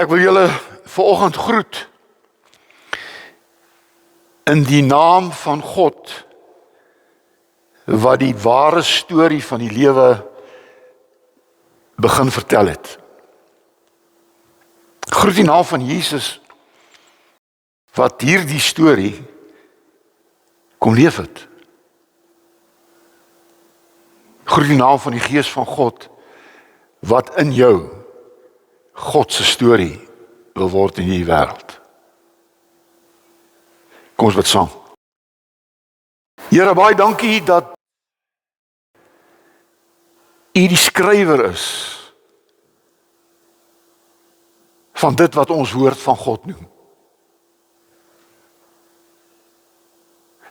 Ek wil julle vanoggend groet in die naam van God wat die ware storie van die lewe begin vertel het. Groet die naam van Jesus wat hierdie storie kom leef het. Groet die naam van die Gees van God wat in jou God se storie wil word in hierdie wêreld. Kom ons bid saam. Here, baie dankie dat U die skrywer is van dit wat ons woord van God noem.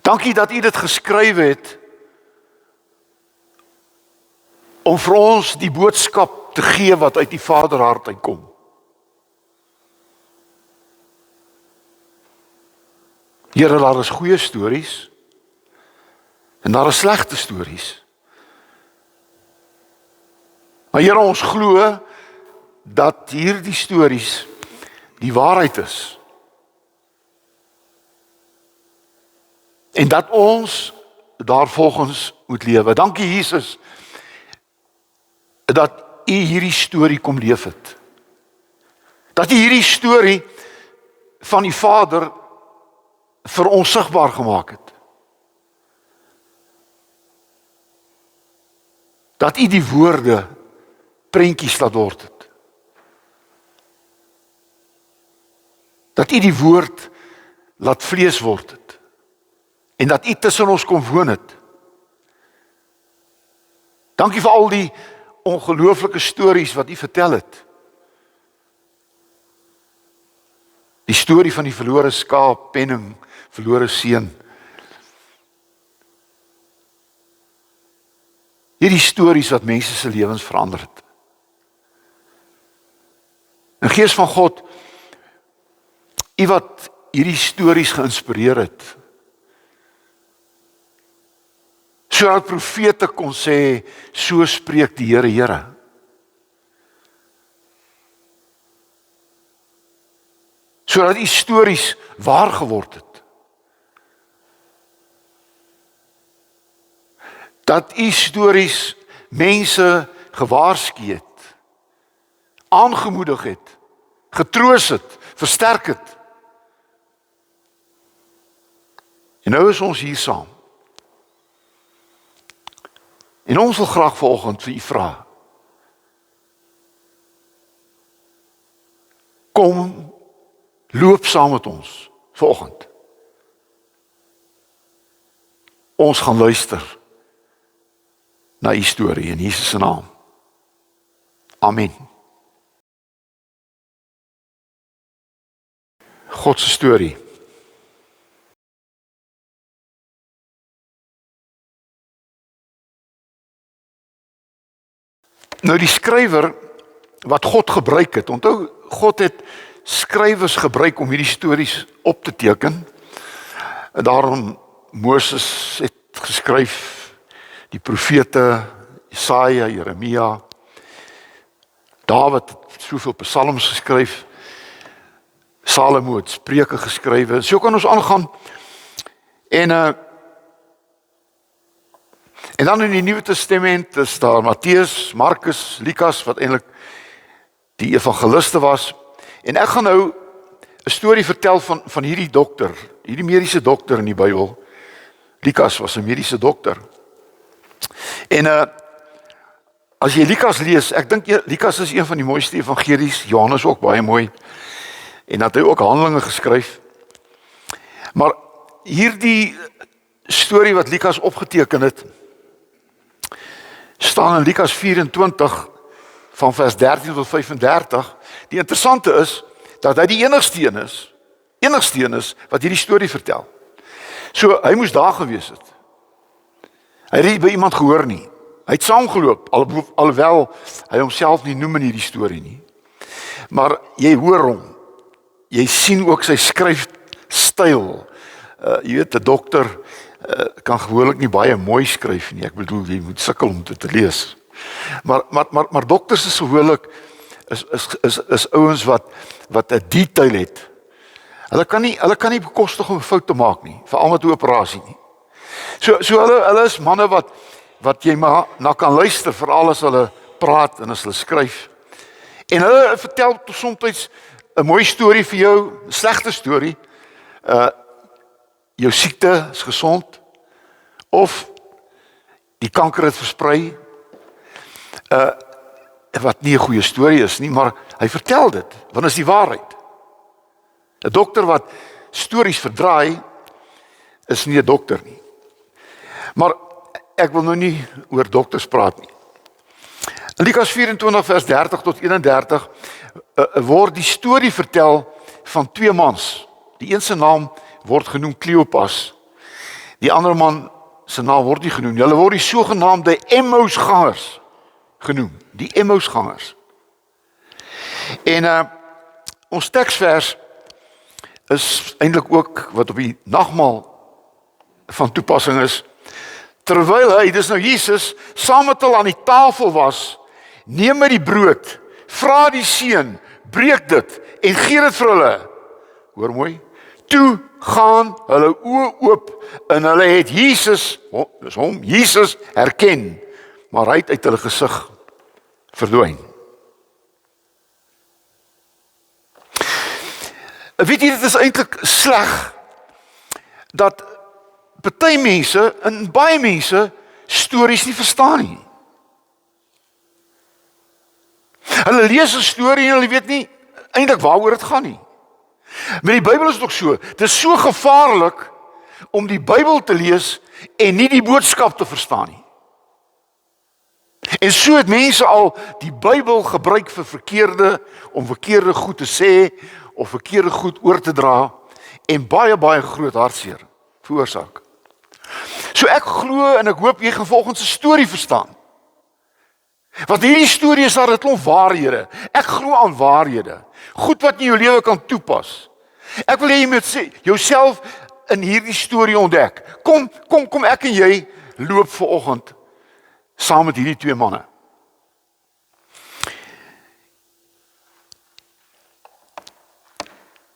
Dankie dat U dit geskryf het om vir ons die boodskap te gee wat uit die Vaderhart uitkom. Here, daar is goeie stories en daar is slegte stories. Maar Here, ons glo dat hierdie stories die waarheid is. En dat ons daarvolgens moet lewe. Dankie Jesus dat U hierdie storie kom leef het. Dat U hierdie storie van die Vader vir ons sigbaar gemaak het. Dat U die woorde prentjies laat word het. Dat U die woord laat vlees word het. En dat U tussen ons kom woon het. Dankie vir al die ongelooflike stories wat U vertel het. Die storie van die verlore skaap, penning, verlore seun. Hierdie stories wat mense se lewens verander het. En Gees van God, U wat hierdie stories geïnspireer het, sodat profete kon sê, so spreek die Here, Here. Sodat U stories waar geword het. Dat U stories mense gewaarsku het, aangemoedig het, getroos het, versterk het. En nou is ons hier saam. En ons wil graag vanoggend vir U vra. Kom, loop saam met ons vanoggend. Ons gaan luister na U storie in Jesus se naam. Amen. God se storie. Nou die skrywer wat God gebruik het, onthou God het skrywers gebruik om hierdie stories op te teken. En daarom Moses het geskryf, die profete, Jesaja, Jeremia, Dawid het soveel psalms geskryf, Salomo het Spreuke geskryf, so kan ons aangaan. En dan in die Nuwe Testament is daar Matteus, Markus, Lukas, wat eintlik die evangeliste was. En ek gaan nou 'n storie vertel van hierdie dokter, hierdie mediese dokter in die Bybel. Lukas was 'n mediese dokter. En as jy Lukas lees, ek dink Lukas is een van die mooiste evangelies, Johannes ook baie mooi. En dat hy ook Handelinge geskryf. Maar hierdie storie wat Lukas opgeteken het, staan in Lukas 24 van vers 13 tot 35. Die interessante is dat hy die enigste een is wat hierdie storie vertel. So hy moes daar gewees het. Hy het nie by iemand gehoor nie. Hy het saamgeloop alhoewel hy homself nie noem in hierdie storie nie. Maar jy hoor hom. Jy sien ook sy skryfstyl. Jy weet 'n dokter kan gewoonlik nie baie mooi skryf nie. Ek bedoel jy moet sukkel om dit te lees. Maar dokters is gewoonlik is ouens wat 'n detail het. Hulle kan nie bekostig om 'n fout te maak nie, veral met 'n operasie nie. So hulle is manne wat jy maar na kan luister, veral as hulle praat en as hulle skryf. En hulle vertel soms 'n mooi storie vir jou, 'n slegte storie. Jou siekte is gesond, of die kanker het versprei. Wat nie 'n goeie storie is nie, maar hy vertel dit, want is die waarheid. 'n Dokter wat stories verdraai, is nie 'n dokter nie. Maar ek wil nou nie oor dokters praat nie. In Lukas 24 vers 30 tot 31 word die storie vertel van twee mans. Die een se naam word genoem Kleopas. Die ander man se naam word nie genoem. Hulle word die sogenaamde Emmausgangers genoem. Die Emmausgangers. En ons teksvers is eintlik ook wat op die nagmaal van toepassing is. Terwyl hy, dis nou Jesus, saam met hulle aan die tafel was, neem hy die brood, vra die seun, breek dit en gee dit vir hulle. Hoor mooi. Toe gaan hulle oë oop en hulle het Jesus, dis hom, Jesus herken, maar hy het uit hulle gesig verdwyn. Weet jy, dit is eintlik sleg dat party mense en baie mense stories nie verstaan nie. Hulle lees 'n storie en hulle weet nie eintlik waaroor dit gaan nie. Met die Bybel is dit ook so. Dit is so gevaarlik om die Bybel te lees en nie die boodskap te verstaan nie. En so het mense al die Bybel gebruik vir om verkeerde goed te sê of verkeerde goed oor te dra en baie groot hartseer veroorsaak. So ek glo en ek hoop jy gaan volgens 'n storie verstaan. Want hierdie storie is daar 'n klomp waarhede. Ek glo aan waarhede. Goed wat in jou lewe kan toepas. Ek wil hê jy moet jouself in hierdie storie ontdek. Kom ek en jy loop vanoggend saam met hierdie twee manne.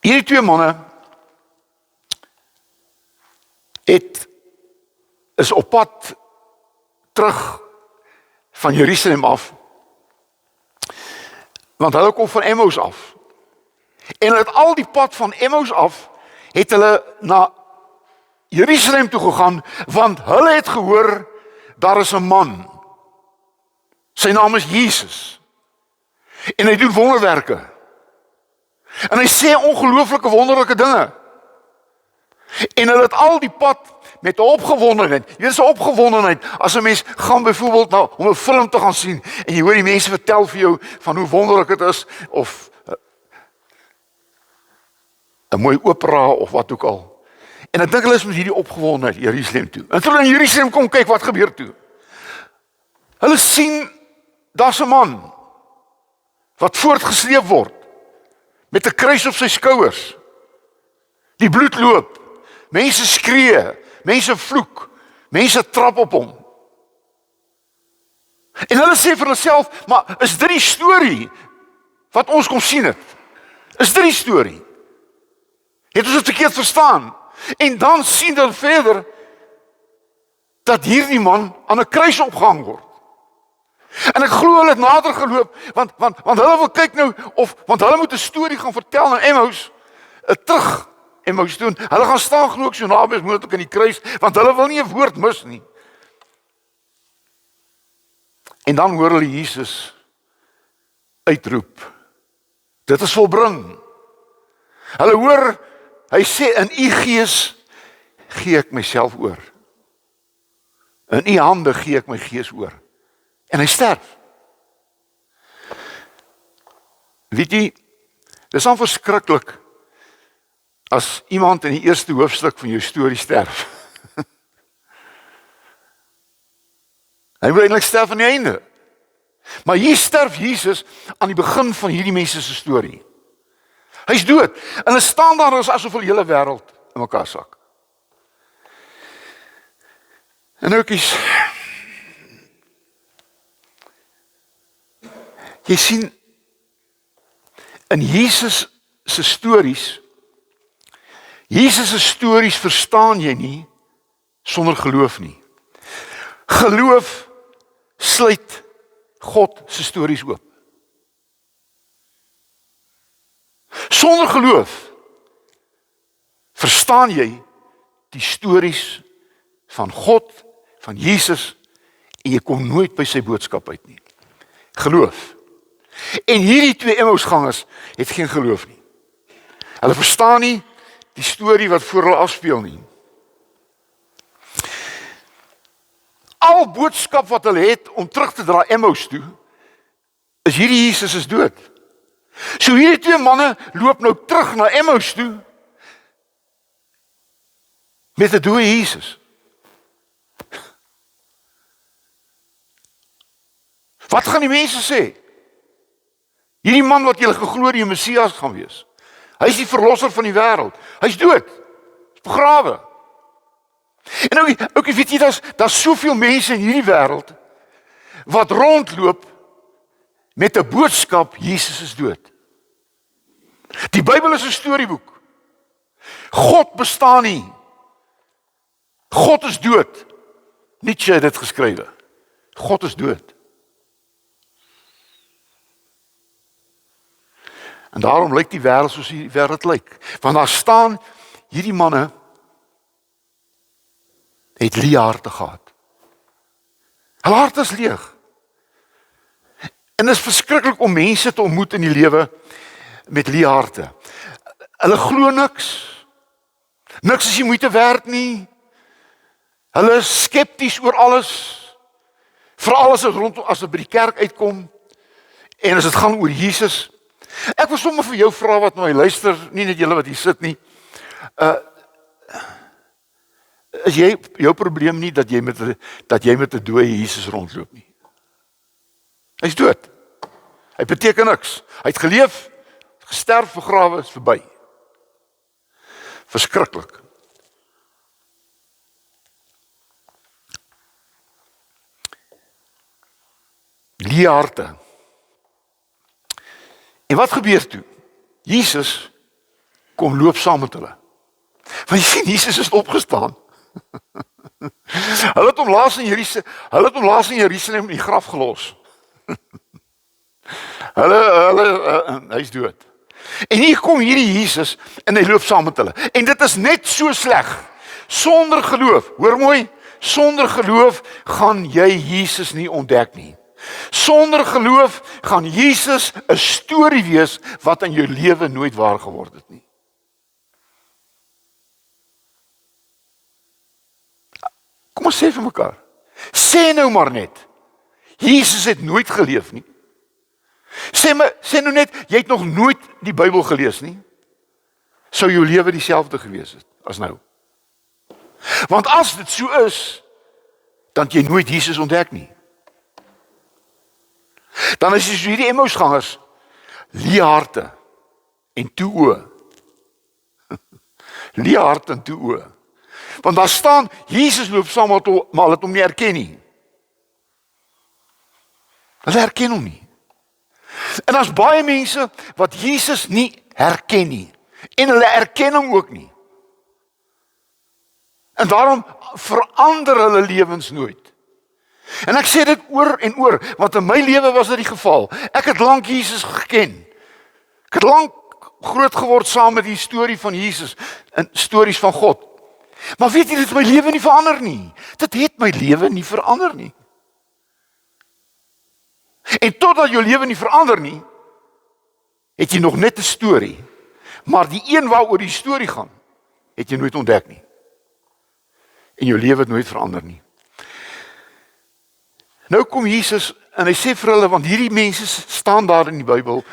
Hierdie twee manne is op pad terug van Jerusalem af. Want hulle kom van Emmaus af. En hulle het al die pad van Emmaus af, het hulle na Jerusalem toe gegaan, want hulle het gehoor, daar is 'n man. Sy naam is Jesus. En hy doen wonderwerke. En hy sê ongelooflike wonderlike dinge. En hulle het al die pad met opgewondenheid. Jy is 'n opgewondenheid as 'n mens gaan byvoorbeeld nou om 'n film te gaan sien en jy hoor die mense vertel vir jou van hoe wonderlik dit is of 'n mooi opera of wat ook al. En ek dink hulle is met hierdie opgewondenheid Jerusalem toe. En toe hulle in Jerusalem kom kyk wat gebeur toe. Hulle sien daar's 'n man wat voortgesleep word met 'n kruis op sy skouers. Die bloed loop. Mense skree, mense vloek, mense trap op hom. En hulle sê vir hulself, maar is dit die storie wat ons kom sien het? Is dit die storie? Het ons dit verkeerd verstaan? En dan sien hulle verder dat hierdie man aan 'n kruis opgehang word. En ek glo hulle het nader geloop, want hulle wil kyk nou want hulle moet 'n storie gaan vertel aan Emmaus, terug Emmaus doen. Hulle gaan staan glo ek so naby as moontlik aan die kruis, want hulle wil nie 'n woord mis nie. En dan hoor hulle Jesus uitroep. Dit is volbring. Hulle hoor hy sê in u gees gee ek myself oor. In u hande gee ek my gees oor. En hy sterf. Weet jy, dis dan verskriklik as iemand in die eerste hoofstuk van jou storie sterf. Hy moet eintlik sterf aan die einde. Maar hier sterf Jesus aan die begin van hierdie mense se storie. Hy's dood. En hulle staan daar asof hulle hele wêreld in mekaar sak. En oukies, jy sien, in Jesus se stories verstaan jy nie sonder geloof nie. Geloof sluit God se stories oop. Sonder geloof verstaan jy die stories van God, van Jesus, en jy kom nooit by sy boodskap uit nie. Geloof. En hierdie twee Emmausgangers het geen geloof nie. Hulle verstaan nie die storie wat voor hulle afspeel nie. Al boodskap wat hulle het om terug te dra Emmaus toe, is hierdie Jesus is dood. So hierdie twee manne loop nou terug na Emmaus toe met 'n dooie Jesus. Wat gaan die mense sê? Hierdie man wat julle geglo die Messias gaan wees. Hy is die verlosser van die wêreld. Hy's dood. Hy's begrawe. En ook weet jy, daar's soveel mense in hierdie wêreld wat rondloop met 'n boodskap, Jesus is dood. Die Bybel is 'n storieboek. God bestaan nie. God is dood. Nietzsche het dit geskrywe. God is dood. En daarom lyk die wêreld soos die wêreld lyk. Want daar staan hierdie manne het leë harte gehad. Hulle hart is leeg. En dit is verskriklik om mense te ontmoet in die lewe met leë harte. Hulle glo niks. Niks is die moeite werd nie. Hulle is skepties oor alles. Veral as dit by die kerk uitkom en as dit gaan oor Jesus. Ek wil sommer vir jou vra wat nou luister, nie net julle wat hier sit nie. Is jou probleem nie dat jy met 'n dooie Jesus rondloop nie? Hy's dood. Hy beteken niks. Hy het geleef, gesterf, begrawe, is verby. Verskriklik. Leë harte. En wat gebeur toe? Jesus kom loop saam met hulle. Want jy sien, Jesus is opgestaan. Hulle het hom laas in Jerusalem in die graf gelos. Hy's dood. En hier kom hierdie Jesus en hy loop saam met hulle. En dit is net so sleg. Sonder geloof, hoor mooi, sonder geloof gaan jy Jesus nie ontdek nie. Sonder geloof gaan Jesus 'n storie wees wat in jou lewe nooit waar geword het nie. Kom ons sê vir mekaar. Sê nou maar net. Jesus het nooit geleef nie. Sê nou net, jy het nog nooit die Bybel gelees nie. Sou jou lewe dieselfde gewees het as nou. Want as dit so is, dan het jy nooit Jesus ontdek nie. Dan is jy so hierdie Emmausgangers, leë harte en toe oë. Leë harte en toe oë. Want daar staan, Jesus loop saam met hom, maar hulle het hom nie herken nie. Hulle herken hom nie. En daar's baie mense wat Jesus nie herken nie. En hulle erken hom ook nie. En daarom verander hulle lewens nooit. En ek sê dit oor en oor, want in my lewe was dit die geval. Ek het lank Jesus geken. Ek het lank groot geword saam met die storie van Jesus en stories van God. Maar weet jy, dit het my lewe nie verander nie. Dit het my lewe nie verander nie. En totdat jou lewe nie verander nie, het jy nog net 'n storie. Maar die een waaroor die storie gaan, het jy nooit ontdek nie. En jou lewe het nooit verander nie. Nou kom Jesus en hy sê vir hulle, want hierdie mense staan daar in die Bybel,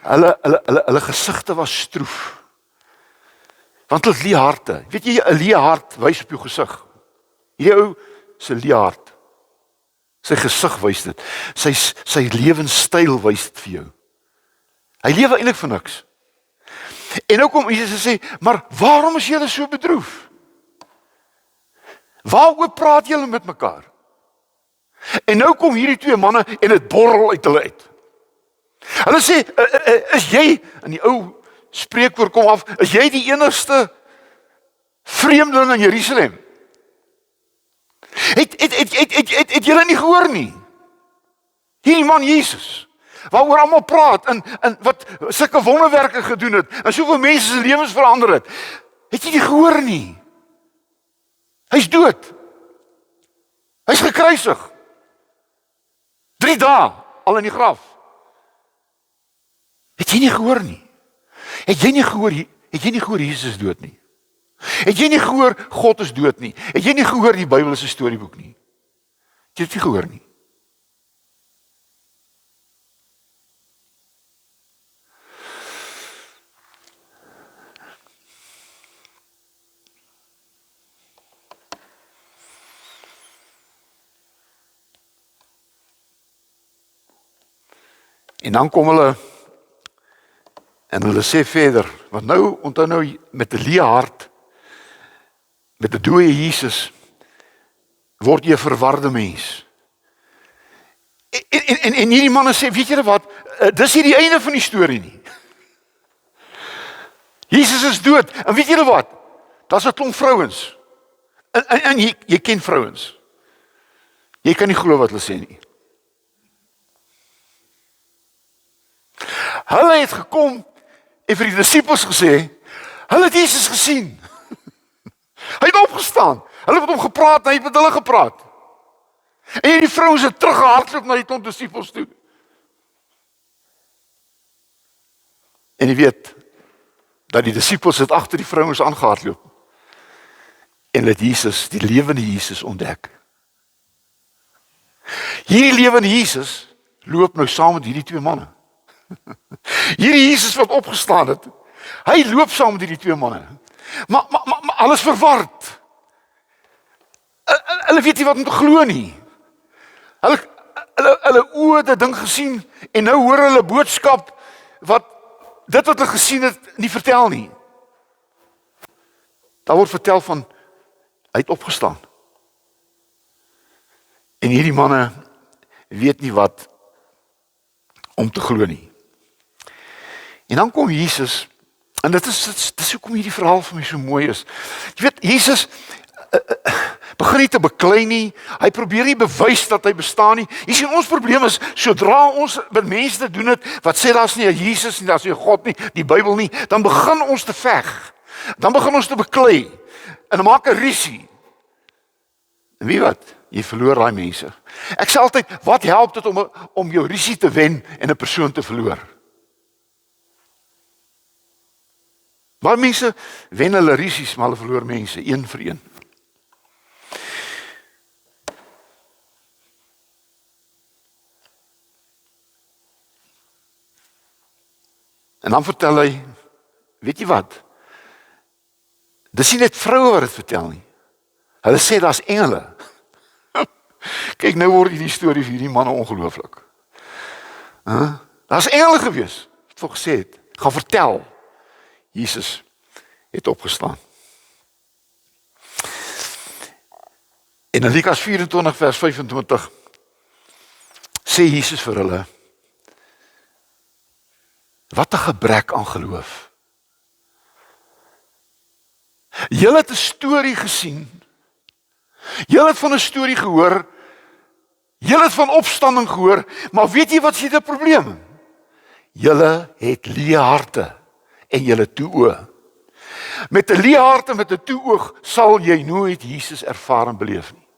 hulle gesigte was stroef. Want hulle het leë harte. Weet jy, 'n leë hart wys op jou gesig. Hierdie ou se leë hart. Sy gesig wys dit. Sy lewenstyl wys dit vir jou. Hy lewe eintlik vir niks. En nou kom Jesus en sê, maar waarom is julle so bedroef? Waaroor praat julle met mekaar? En nou kom hierdie twee manne en dit borrel uit hulle uit. Hulle sê, is jy, in die ou spreekwoord kom af, is jy die enigste vreemdeling in Jerusalem? Het julle nie gehoor nie? Hierdie man Jesus, waaroor almal praat, en wat sulke wonderwerke gedoen het, en soveel mense se lewens verander het, het jy nie gehoor nie? Hy's dood. Hy's gekruisig. 3 dae al in die graf. Het jy nie gehoor nie? Het jy nie gehoor Jesus is dood nie? Het jy nie gehoor God is dood nie? Het jy nie gehoor die Bybel is 'n storieboek nie? Het jy dit nie gehoor nie? En dan kom hulle en hulle sê verder, want nou onthou nou met 'n leë hart, met 'n dooie Jesus, word jy 'n verwarde mens. En hierdie manne sê, weet julle wat, dis nie die einde van die storie nie. Jesus is dood, en weet julle wat, daar's 'n klomp vrouens, en jy ken vrouens, jy kan nie glo wat hulle sê nie. Hulle het gekom en vir die disippels gesê, hulle het Jesus gesien. Hy het opgestaan. Hulle het met hom gepraat, hy het met hulle gepraat. En die vrouens het teruggehardloop na die klomp disippels toe. En jy weet, dat die disippels het agter die vrouens aangehardloop. En hulle het Jesus, die lewende Jesus ontdek. Hierdie lewende Jesus loop nou saam met hierdie 2 manne. Hierdie Jesus wat opgestaan het, hy loop saam met hierdie 2 manne. Maar alles verward. Hulle weet nie wat om te glo nie. Hulle oë het 'n ding gesien en nou hoor hulle boodskap wat dit wat hulle gesien het nie vertel nie. Daar word vertel van hy het opgestaan. En hierdie manne weet nie wat om te glo nie. En dan kom Jesus, en dit is hoekom hierdie verhaal vir my so mooi is. Jy weet, Jesus begin nie te beklei nie, hy probeer nie bewys dat hy bestaan nie. Jy sien, ons probleem is, sodra ons met mense te doen het, wat sê daar's nie 'n Jesus nie, daar's nie 'n God nie, die Bybel nie, dan begin ons te veg. Dan begin ons te beklei, en dan maak 'n rusie. En weet wat? Jy verloor daai mense. Ek sê altyd, wat help dit om jou rusie te wen en 'n persoon te verloor? Baie mense wen hulle rusies, maar hulle verloor mense, een vir een. En dan vertel hy, weet jy wat? Dis nie net vroue wat dit vertel nie. Hulle sê daar's engele. Kyk, nou word die storie vir hierdie manne ongelooflik. Daar's engele gewees, wat voor gesê het, gaan vertel, Jesus het opgestaan. En in Lukas 24 vers 25 sê Jesus vir hulle, wat 'n gebrek aan geloof. Julle het 'n storie gesien, julle het van 'n storie gehoor, julle het van opstanding gehoor, maar weet jy wat is die probleem? Julle het leë harte en julle toe oë. Met 'n leë hart en met 'n toe oog sal jy nooit Jesus ervaar en beleef nie.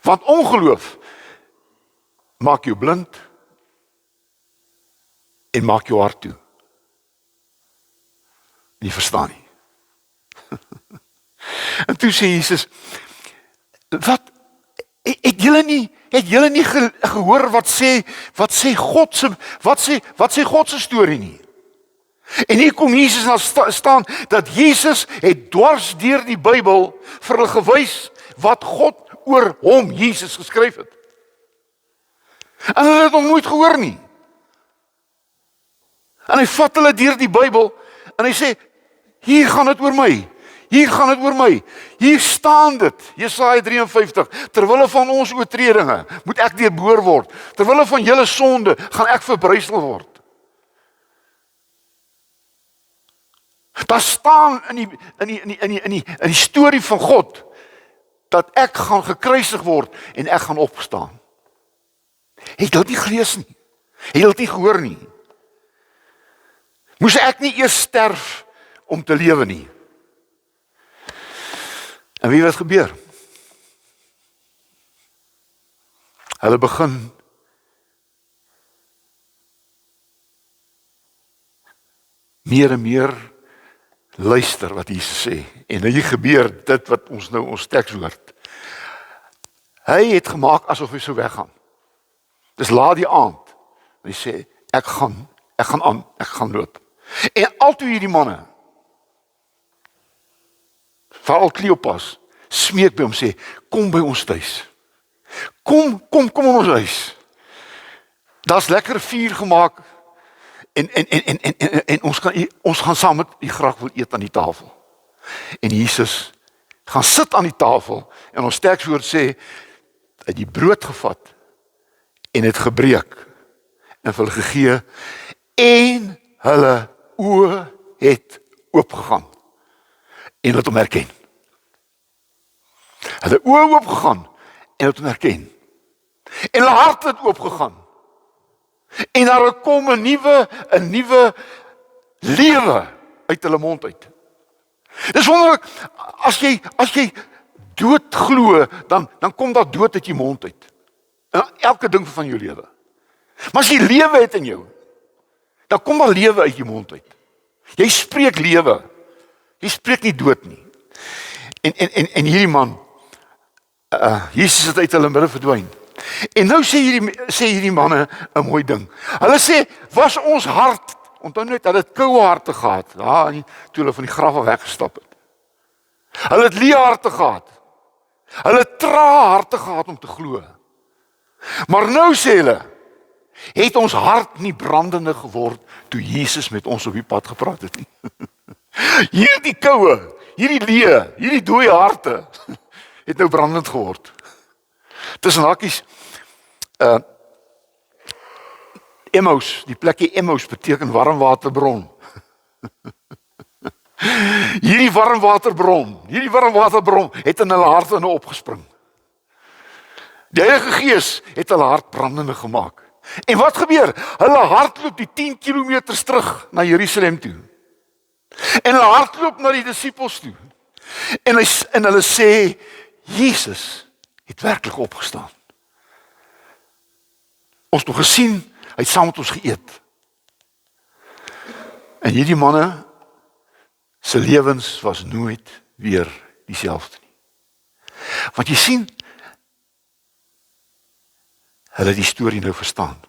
Want ongeloof maak jou blind en maak jou hart toe. Nie verstaan nie. En toe sê Jesus, wat het julle nie gehoor wat sê God se storie nie? En hier kom Jesus na staan dat Jesus het dwars deur die Bybel vir hulle gewys wat God oor hom Jesus geskryf het. En hulle het hom nooit gehoor nie. En hy vat hulle deur die Bybel en hy sê, hier gaan dit oor my. Hier gaan dit oor my. Hier staan dit. Jesaja 53. Terwille van ons oortredinge moet ek deurboor word. Terwille van julle sonde gaan ek verbrysel word. Daar staan in die storie van God dat ek gaan gekruisig word en ek gaan opstaan. Het jy dit nie gelees nie? Het jy dit nie gehoor nie? Moes ek nie eers sterf om te lewe nie? En wie wat gebeur? Hulle begin meer en meer luister wat Jesus sê. En hier gebeur dit wat ons nou ons teks hoor. Hy het gemaak asof hy so weggaan. Dis laat die aand. Hy sê ek gaan loop. En altoe hierdie manne, veral Kleopas, smeek by hom sê, kom by ons tuis. Kom in ons huis. Daar's lekker vuur gemaak en ons gaan saam met die graag wil eet aan die tafel. En Jesus gaan sit aan die tafel en ons tekswoord sê hy het die brood gevat en het gebreek en vir hulle gegee en hulle oë het oopgegaan en het hom herken. Hulle oë oopgegaan en het hom herken. En hulle hart het oopgegaan. En daar kom 'n nuwe lewe uit hulle mond uit. Dis wonderlik, as jy dood glo, dan kom daar dood uit jou mond uit. In elke ding van jou lewe. Maar as jy lewe het in jou, dan kom daar lewe uit jou mond uit. Jy spreek lewe. Jy spreek nie dood nie. En hierdie man, Jesus het uit hulle midde verdwyn. En nou sê hierdie manne 'n mooi ding. Hulle sê, was ons hart, onthou net, hulle het koue harte gehad, toe hulle van die graf af weggestap het. Hulle het leë harte gehad. Hulle het trae harte gehad om te glo. Maar nou sê hulle, het ons hart nie brandende geword toe Jesus met ons op die pad gepraat het nie. Hierdie koue, hierdie leë, hierdie dooie harte het nou brandend geword. Tussen hakies, Emmaus, die plekkie Emmaus beteken warmwaterbron. Hierdie warmwaterbron het in hulle harte nou opgespring. Die Heilige Gees het hulle hart brandende gemaak. En wat gebeur? Hulle hardloop die 10 kilometers terug na Jerusalem toe. En hulle hardloop na die disippels toe. En hulle sê, Jesus het werklik opgestaan. Ons het nog gesien, hy het saam met ons geëet. En hierdie manne se lewens was nooit weer dieselfde nie. Want jy sien, hulle die storie nou verstaan.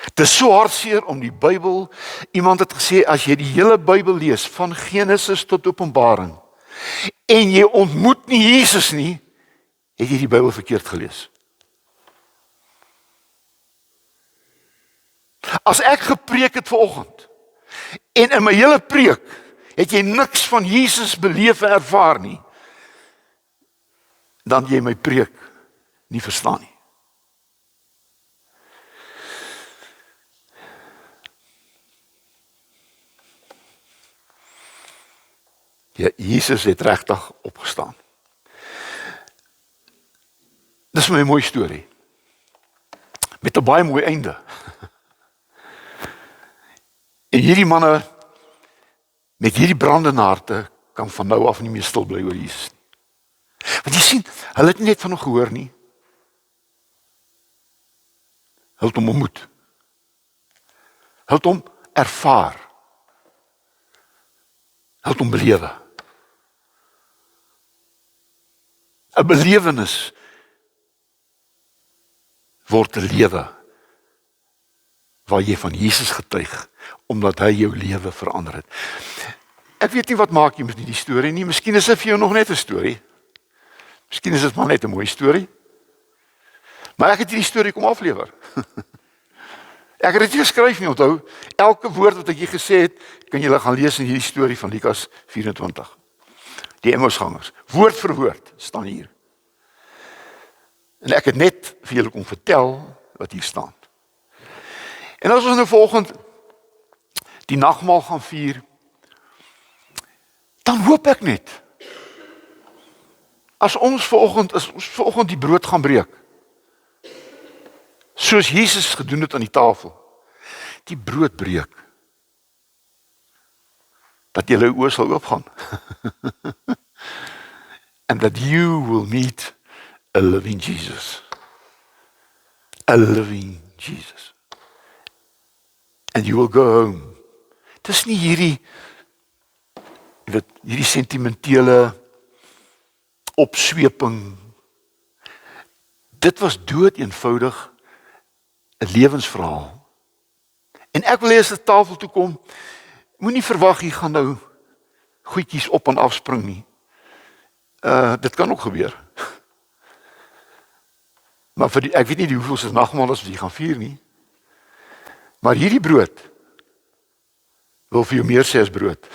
Dit is so hartseer om die Bybel, iemand het gesê, as jy die hele Bybel lees, van Genesis tot Openbaring, en jy ontmoet nie Jesus nie, het jy die Bybel verkeerd gelees. As ek gepreek het vanoggend, en in my hele preek, het jy niks van Jesus beleef en ervaar nie, dan jy my preek nie verstaan nie. Ja, Jesus het regtig opgestaan. Dis my mooi storie. Met 'n baie mooi einde. En hierdie manne met hierdie brandende harte kan van nou af nie meer stil bly oor Jesus nie. Want jy sien, hulle het nie net van hom gehoor nie. Hulle het hom ontmoet. Hulle het hom ervaar. Hulle het hom belewe. 'n belewenis word 'n lewe waar jy van Jesus getuig omdat hy jou lewe verander het. Ek weet nie wat maak jy met die storie nie. Miskien is dit vir jou nog net 'n storie. Miskien is dit maar net 'n mooi storie. Maar ek het hierdie storie kom aflewer. Ek het dit nie geskryf nie, onthou. Elke woord wat ek hier gesê het, kan julle gaan lees in hierdie storie van Lukas 24. Die Emmausgangers. Woord vir woord staan hier. En ek het net vir julle kom vertel wat hier staan. En as ons nou volgend die nagmaal gaan vier, dan hoop ek net, as ons vanoggend die brood gaan breek, soos Jesus gedoen het aan die tafel, die brood breek, dat julle oë sal oopgaan. And that you will meet a living Jesus. A living Jesus. And you will go home. Dis nie hierdie sentimentele opsweping. Dit was dood eenvoudig 'n lewensverhaal. En ek wil hê as die tafel toe kom, moenie verwag hier gaan nou goedjies op en afspring nie. Dit kan ook gebeur. Maar ek weet nie die hoeveelste nagmaal as wat jy gaan vier nie. Maar hierdie brood wil vir jou meer sê as brood.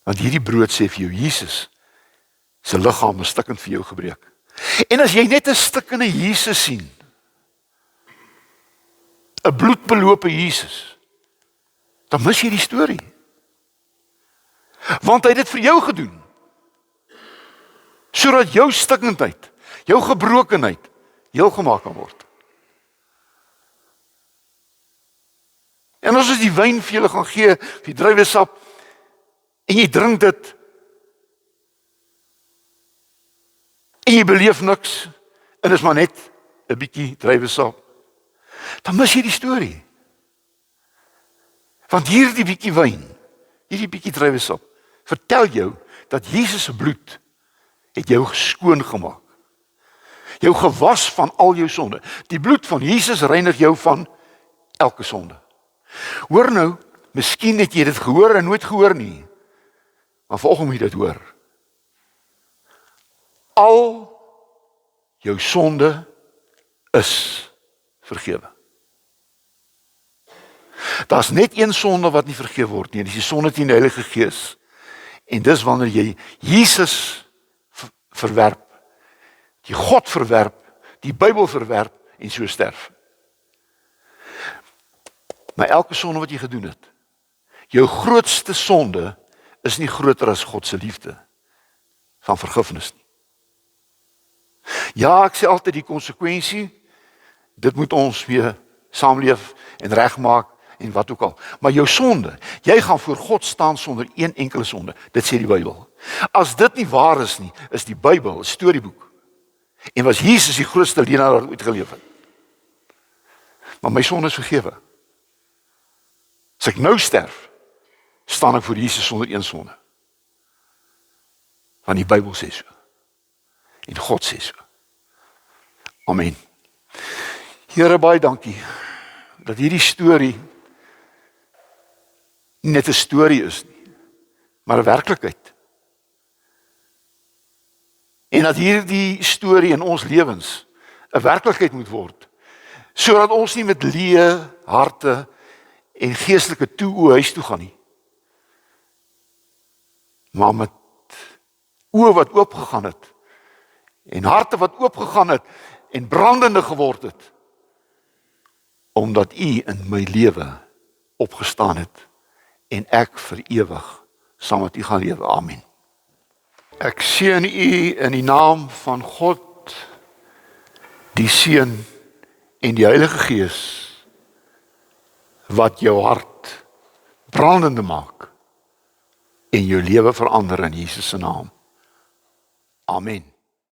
Want hierdie brood sê vir jou Jesus se liggaam is stikkend vir jou gebreek. En as jy net 'n stikkende Jesus sien, 'n bloedbelope Jesus, dan mis jy die storie. Want hy het dit vir jou gedoen. Sodat jou stikkendheid, jou gebrokenheid heel gemaak kan word. En as ons die wyn vir julle gaan gee, die druiwesap, en jy drink dit, en jy beleef niks, en is maar net 'n bietjie druiwesap, dan mis jy die storie. Want hierdie bietjie wyn, hierdie bietjie druiwesap, vertel jou dat Jesus se bloed het jou skoon gemaak. Jou gewas van al jou sonde. Die bloed van Jesus reinig jou van elke sonde. Hoor nou, miskien het jy dit gehoor en nooit gehoor nie. Maar vanoggend moet jy dit hoor. Al jou sonde is vergewe. Daar's net een sonde wat nie vergewe word nie, en dis die sonde teen die Heilige Gees. En dis wanneer jy Jesus verwerp, die God verwerp, die Bybel verwerp en so sterf. Maar elke sonde wat jy gedoen het, jou grootste sonde is nie groter as God se liefde van vergifnis nie. Ja, ek sê altyd die konsekwensie, dit moet ons weer saamleef en regmaak en wat ook al. Maar jou sonde, jy gaan voor God staan sonder een enkele sonde. Dit sê die Bybel. As dit nie waar is nie, is die Bybel 'n storieboek. En was Jesus die grootste leenaar wat ooit geleef het. Maar my sonde is vergewe. As ek nou sterf, staan ek voor Jesus sonder een sonde. Want die Bybel sê so. En God sê so. Amen. Here, baie dankie dat hierdie storie nie net 'n storie is nie, maar 'n werklikheid. En dat hierdie storie in ons lewens 'n werklikheid moet word, sodat ons nie met leë harte en geestelike toe huis toe gaan nie, maar met oë wat oopgegaan het en harte wat oopgegaan het en brandende geword het, omdat U in my lewe opgestaan het en ek vir ewig saam met U gaan lewe. Amen. Ek seën U in die naam van God, die Seun en die Heilige Gees, wat jou hart brandende maak en jou lewe verander in Jesus se naam. Amen.